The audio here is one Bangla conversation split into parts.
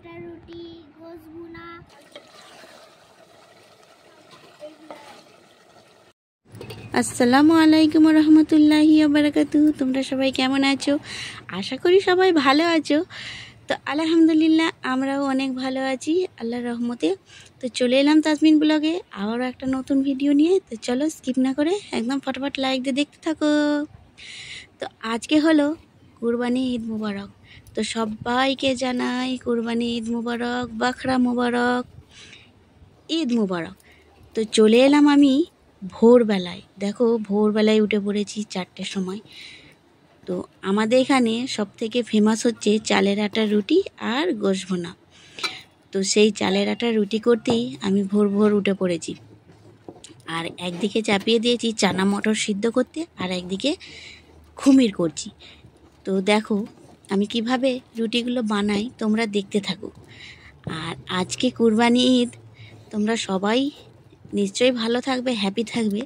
আটার রুটি, গোশ ভুনা। আসসালামু আলাইকুম রহমতুল্লাহি বারাকাতুহু। তোমরা সবাই কেমন আছো? আশা করি সবাই ভালো আছো। তো আলহামদুলিল্লাহ আমরাও অনেক ভালো আছি আল্লাহর রহমতে। তো চলে এলাম তাজমিন ব্লগে আবারও একটা নতুন ভিডিও নিয়ে। তো চলো স্কিপ না করে একদম ফটাফট লাইক দিয়ে দেখতে থাকো। তো আজকে হলো কুরবানি ঈদ মুবারক। তো সবাইকে জানাই কুরবানি ঈদ মুবারক, বাখরা মুবারক, ঈদ মুবারক। তো চলে এলাম আমি ভোরবেলায়। দেখো ভোরবেলায় উঠে পড়েছি 4টের সময়। তো আমাদের এখানে সবথেকে ফেমাস হচ্ছে চালের আটার রুটি আর গোশ ভুনা। তো সেই চালের আটার রুটি করতেই আমি ভোর ভোর উঠে পড়েছি। আর একদিকে চাপিয়ে দিয়েছি চানা মটর সিদ্ধ করতে, আর একদিকে খুমির করছি। তো দেখো আমি কিভাবে রুটিগুলো বানাই, তোমরা দেখতে থাকো। আর আজকে কুরবানি ঈদ, তোমরা সবাই নিশ্চয়ই ভালো থাকবে, হ্যাপি থাকবে।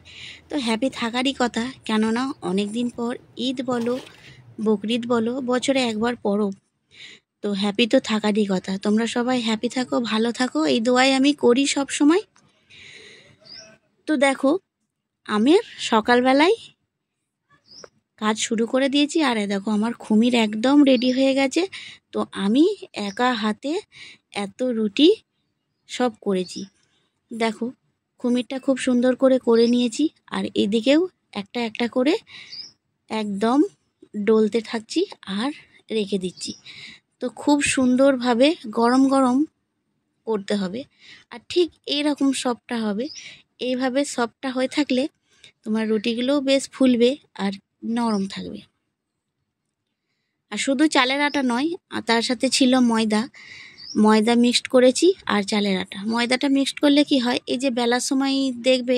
তো হ্যাপি থাকারই কথা, কেননা অনেক দিন পর ঈদ বলো, বকরিদ বলো, বছরে একবার পরব। তো হ্যাপি তো থাকারই কথা। তোমরা সবাই হ্যাপি থাকো, ভালো থাকো, এই দোয়াই আমি করি সব সময়। তো দেখো আমি সকালবেলায় কাজ শুরু করে দিয়েছি। আর দেখো আমার খুমির একদম রেডি হয়ে গেছে। তো আমি একা হাতে এত রুটি সব করেছি। দেখো খুমিরটা খুব সুন্দর করে নিয়েছি। আর এদিকেও একটা একটা করে একদম ডলতে থাকছি আর রেখে দিচ্ছি। তো খুব সুন্দরভাবে গরম গরম করতে হবে। আর ঠিক এইরকম সফটটা হবে। এইভাবে সফটটা হয়ে থাকলে তোমার রুটিগুলোও বেশ ফুলবে আর নরম থাকবে। আর শুধু চালের আটা নয়, তার সাথে ছিল ময়দা মিক্সড করেছি আর চালের আটা। ময়দাটা মিক্সড করলে কি হয়, এই যে বেলার সময় দেখবে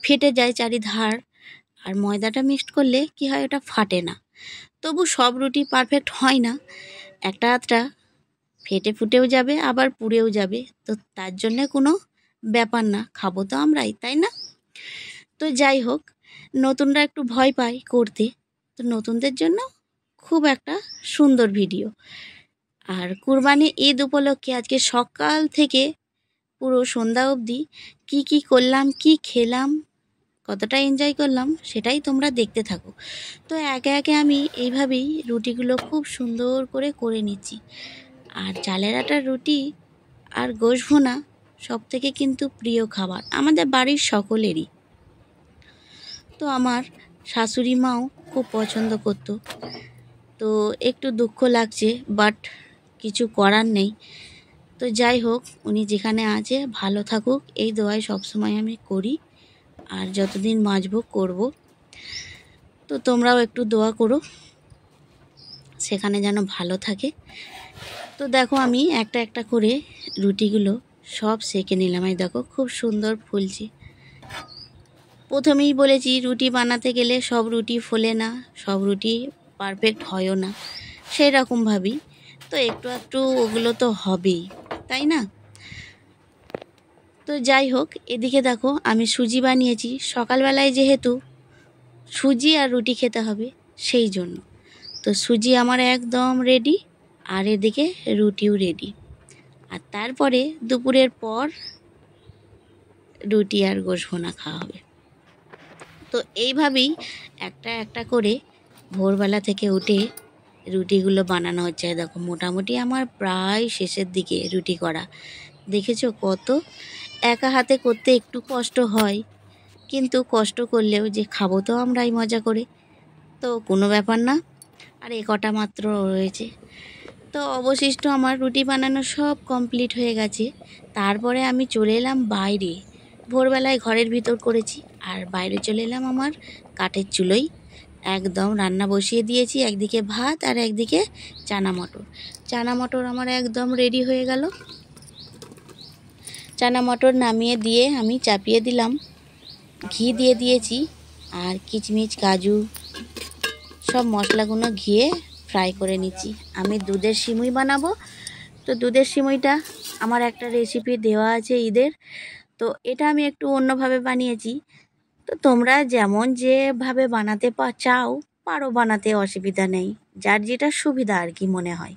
ফেটে যায় চারিধার। আর ময়দাটা মিক্সড করলে কি হয়, ওটা ফাটে না। তবু সব রুটি পারফেক্ট হয় না, একটা আধটা ফেটে ফুটেও যাবে, আবার পুড়েও যাবে। তো তার জন্যে কোনো ব্যাপার না, খাবো তো আমরাই, তাই না? তো যাই হোক, নতুনরা একটু ভয় পায় করতে। তো নতুনদের জন্য খুব একটা সুন্দর ভিডিও। আর কুরবানি ঈদ উপলক্ষে আজকে সকাল থেকে পুরো সন্ধ্যা অবধি কি করলাম, কি খেলাম, কতটা এনজয় করলাম, সেটাই তোমরা দেখতে থাকো। তো একে একে আমি এইভাবেই রুটিগুলো খুব সুন্দর করে নিচ্ছি। আর চালের আটার রুটি আর গোশ ভুনা সব থেকে কিন্তু প্রিয় খাবার আমাদের বাড়ির সকলেরই। তো আমার শাশুড়ি মাও খুব পছন্দ করতো। তো একটু দুঃখ লাগছে, বাট কিছু করার নেই। তো যাই হোক, উনি যেখানে আছে ভালো থাকুক, এই দোয়াই সবসময় আমি করি। আর যতদিন বাঁচবো করব। তো তোমরাও একটু দোয়া করো সেখানে যেন ভালো থাকে। তো দেখো আমি একটা একটা করে রুটিগুলো সব সেঁকে নিলাম। এই দেখো খুব সুন্দর ফুলছে। প্রথমেই বলেছি রুটি বানাতে গেলে সব রুটি ফোলে না, সব রুটি পারফেক্ট হয়ও না, সেই রকমভাবেই তো একটু একটু ওগুলো তো হবেই, তাই না? তো যাই হোক, এদিকে দেখো আমি সুজি বানিয়েছি সকালবেলায়, যেহেতু সুজি আর রুটি খেতে হবে সেই জন্য। তো সুজি আমার একদম রেডি, আর এদিকে রুটিও রেডি। আর তারপরে দুপুরের পর রুটি আর গোশ ভুনা খাওয়া হবে। তো এইভাবেই একটা একটা করে ভোরবেলা থেকে উঠে রুটিগুলো বানানো হচ্ছে। দেখো মোটামুটি আমার প্রায় শেষের দিকে রুটি করা। দেখেছো কত একা হাতে করতে একটু কষ্ট হয়, কিন্তু কষ্ট করলেও যে খাবো তো আমরাই মজা করে, তো কোনো ব্যাপার না। আর এ কটা মাত্র রয়েছে। তো অবশিষ্ট আমার রুটি বানানো সব কমপ্লিট হয়ে গেছে। তারপরে আমি চলে এলাম বাইরে। ভোরবেলায় ঘরের ভিতর করেছি, আর বাইরে চলে এলাম আমার কাঠের চুলোয়। একদম রান্না বসিয়ে দিয়েছি, একদিকে ভাত আর একদিকে চানা মটর আমার একদম রেডি হয়ে গেল। চানা মটর নামিয়ে দিয়ে আমি চাপিয়ে দিলাম, ঘি দিয়ে দিয়েছি, আর কিচমিচ কাজু সব মশলাগুলো ঘিয়ে ফ্রাই করে নিচ্ছি। আমি দুধের সিমুই বানাবো। তো দুধের সিমুইটা আমার একটা রেসিপি দেওয়া আছে ঈদের। তো এটা আমি একটু অন্যভাবে বানিয়েছি। তো তোমরা যেমন যেভাবে বানাতে চাও পারো বানাতে, অসুবিধা নেই, যার যেটা সুবিধা আর কি মনে হয়।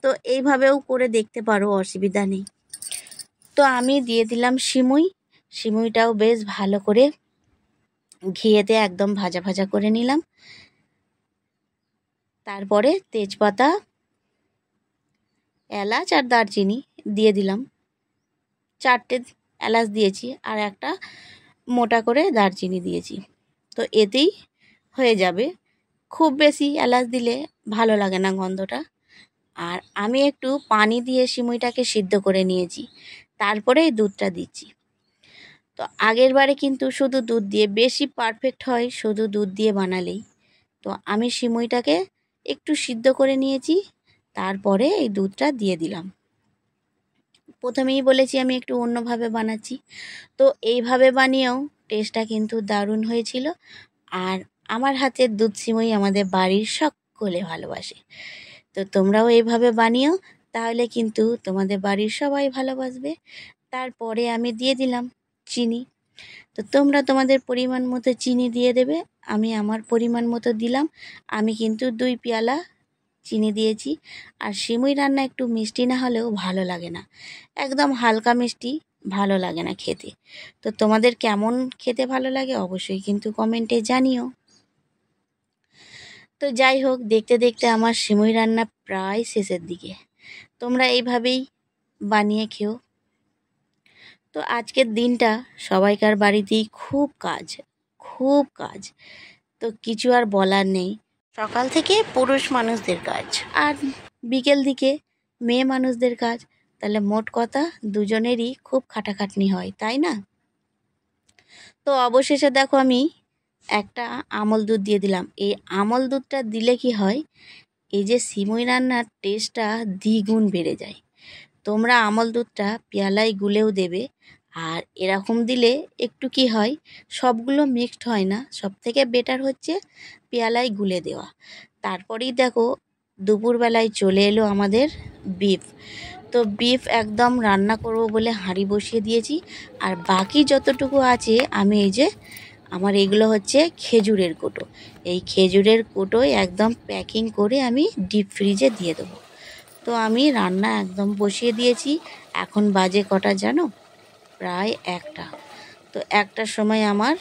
তো তো এইভাবেও করে দেখতে পারো, অসুবিধা নেই। তো আমি দিয়ে দিলাম সিমুইটাও বেশ ভালো করে ঘিয়েতে একদম ভাজা ভাজা করে নিলাম। তারপরে তেজপাতা, এলাচ আর দারচিনি দিয়ে দিলাম। 4টে এলাচ দিয়েছি আর একটা মোটা করে দারচিনি দিয়েছি। তো এতেই হয়ে যাবে, খুব বেশি এলাচ দিলে ভালো লাগে না গন্ধটা। আর আমি একটু পানি দিয়ে সিমুইটাকে সিদ্ধ করে নিয়েছি, তারপরে এই দুধটা দিচ্ছি। তো আগের বারে কিন্তু শুধু দুধ দিয়ে বেশি পারফেক্ট হয় শুধু দুধ দিয়ে বানালেই। তো আমি সিমুইটাকে একটু সিদ্ধ করে নিয়েছি, তারপরে এই দুধটা দিয়ে দিলাম। প্রথমেই বলেছি আমি একটু অন্যভাবে বানাচ্ছি, তো এইভাবে বানিয়েও টেস্টটা কিন্তু দারুণ হয়েছিল। আর আমার হাতের দুধ সিমুই আমাদের বাড়ির সকলে ভালোবাসে। তো তোমরাও এইভাবে বানিও, তাহলে কিন্তু তোমাদের বাড়ির সবাই ভালোবাসবে। তারপরে আমি দিয়ে দিলাম চিনি। তো তোমরা তোমাদের পরিমাণ মতো চিনি দিয়ে দেবে, আমি আমার পরিমাণ মতো দিলাম। আমি কিন্তু 2 পেয়ালা চিনি দিয়েছি। আর সিমুই রান্না একটু মিষ্টি না হলেও ভালো লাগে না, একদম হালকা মিষ্টি ভালো লাগে না খেতে। তো তোমাদের কেমন খেতে ভালো লাগে অবশ্যই কিন্তু কমেন্টে জানিও। তো যাই হোক, দেখতে দেখতে আমার সিমুই রান্না প্রায় শেষের দিকে। তোমরা এইভাবেই বানিয়ে খেও। তো আজকের দিনটা সবাইকার বাড়িতেই খুব কাজ, তো কিছু আর বলার নেই। সকাল থেকে পুরুষ মানুষদের কাজ আর বিকেল দিকে মেয়ে মানুষদের কাজ, তাহলে মোট কথা দুজনেরই খুব খাটাখাটনি হয়, তাই না? তো অবশেষে দেখো আমি একটা আমল দুধ দিয়ে দিলাম। এই আমল দুধটা দিলে কি হয়, এই যে সিমুই রান্নার টেস্টটা দ্বিগুণ বেড়ে যায়। তোমরা আমল দুধটা পেয়ালায় গুলেও দেবে। আর এরকম দিলে একটু কি হয়, সবগুলো মিক্সড হয় না, সবথেকে বেটার হচ্ছে পেয়ালায় গুলে দেওয়া। তারপরেই দেখো দুপুরবেলায় চলে এলো আমাদের বিফ। তো বিফ একদম রান্না করব বলে হাঁড়ি বসিয়ে দিয়েছি। আর বাকি যতটুকু আছে আমি এই যে আমার এগুলো হচ্ছে খেজুরের কোটো, এই খেজুরের কোটোয় একদম প্যাকিং করে আমি ডিপ ফ্রিজে দিয়ে দেবো। তো আমি রান্না একদম বসিয়ে দিয়েছি। এখন বাজে কটা জানো, প্রায় 1টা। তো 1টার সময় আমার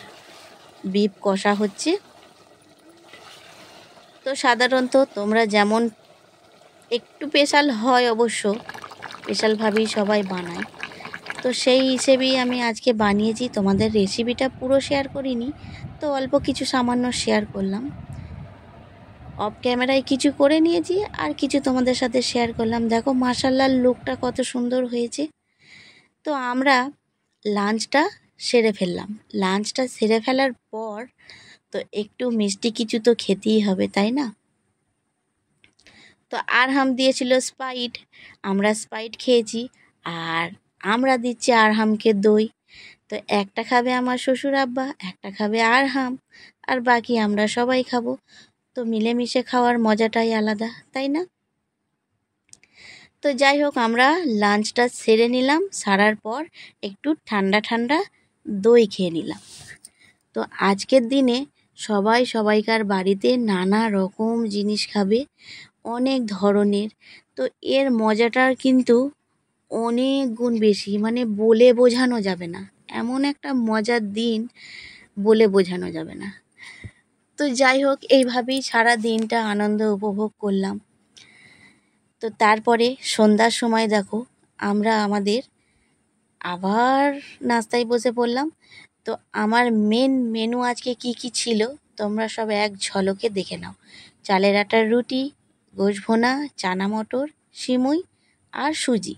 বিফ কষা হচ্ছে। তো সাধারণত তোমরা যেমন একটু স্পেশাল হয়, অবশ্য স্পেশালভাবেই সবাই বানায়, তো সেই হিসেবেই আমি আজকে বানিয়েছি। তোমাদের রেসিপিটা পুরো শেয়ার করিনি, তো অল্প কিছু সামান্য শেয়ার করলাম। অফ ক্যামেরায় কিছু করে নিয়েছি আর কিছু তোমাদের সাথে শেয়ার করলাম। দেখো মাশাআল্লাহ লুকটা কত সুন্দর হয়েছে। তো আমরা লাঞ্চটা সেরে ফেললাম। লাঞ্চটা সেরে ফেলার পর তো একটু মিষ্টি কিছু তো খেতেই হবে, তাই না? তো আরহাম দিয়েছিল স্প্রাইট, আমরা স্প্রাইট খেয়েছি। আর আমরা দিচ্ছি আরহামকে দই। তো একটা খাবে আমার শ্বশুর আব্বা, একটা খাবে আরহাম, আর বাকি আমরা সবাই খাবো। তো মিলেমিশে খাওয়ার মজাটাই আলাদা, তাই না? তো যাই হোক, আমরা লাঞ্চটা সেরে নিলাম, সারার পর একটু ঠান্ডা ঠান্ডা দই খেয়ে নিলাম। তো আজকের দিনে সবাই সবাইকার বাড়িতে নানা রকম জিনিস খাবে, অনেক ধরনের। তো এর মজাটা কিন্তু অনেক গুণ বেশি, মানে বলে বোঝানো যাবে না, এমন একটা মজার দিন বলে বোঝানো যাবে না। তো যাই হোক, এইভাবেই সারা দিনটা আনন্দ উপভোগ করলাম। তো তারপরে সন্ধ্যার সময় দেখো আমরা আমাদের আবার নাস্তায় বসে পড়লাম। তো আমার মেন মেনু আজকে কি কি ছিল তোমরা সব এক ঝলকে দেখে নাও। চালের আটার রুটি, গোশ ভুনা, চানা মটর, সিমুই আর সুজি।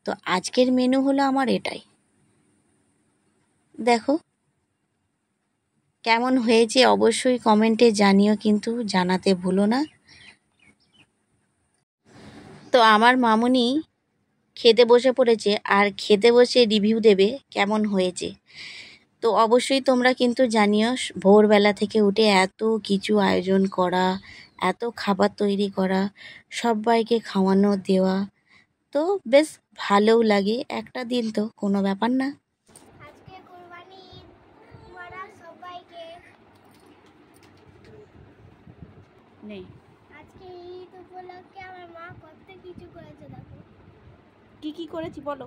তো আজকের মেনু হলো আমার এটাই। দেখো কেমন হয়েছে অবশ্যই কমেন্টে জানিও, কিন্তু জানাতে ভুলো না। তো আমার মামুনি খেতে বসে পড়েছে, আর খেতে বসে রিভিউ দেবে কেমন হয়েছে। তো অবশ্যই তোমরা কিন্তু জানিও, ভোরবেলা থেকে উঠে এত কিছু আয়োজন করা, এত খাবার তৈরি করা, সবাইকে খাওয়ানো দেওয়া, তো বেশ ভালোও লাগে। একটা দিন তো কোনো ব্যাপার না। আজকে কুরবানি ঈদ মুবারক সবাইকে। নেই আজকে এই ঈদ উপলক্ষে আমার মা কত কিছু করেছে দেখো। কি কি করেছি বলো?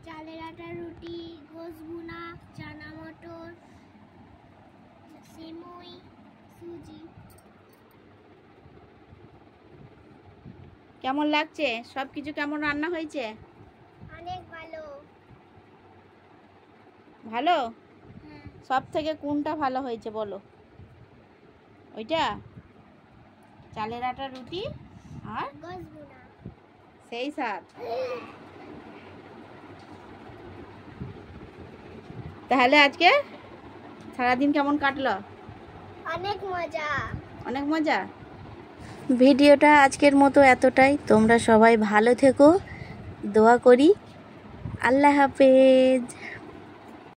চালের আটার রুটি, গোশ ভুনা, চানা মটর, সিমুই, সুজি। কেমন লাগছে? সব কিছু কেমন রান্না হয়েছে? অনেক ভালো। ভালো? হ্যাঁ। সব থেকে কোনটা ভালো হয়েছে বলো? ওইটা চালের আটার রুটি আর গোশ ভুনা। সেই স্বাদ। তাহলে আজকে সারাদিন কেমন কাটলো? অনেক মজা। অনেক মজা। ভিডিওটা আজকের মতো এতটাই। তোমরা সবাই ভালো থেকো, দোয়া করি। আল্লাহ হাফেজ।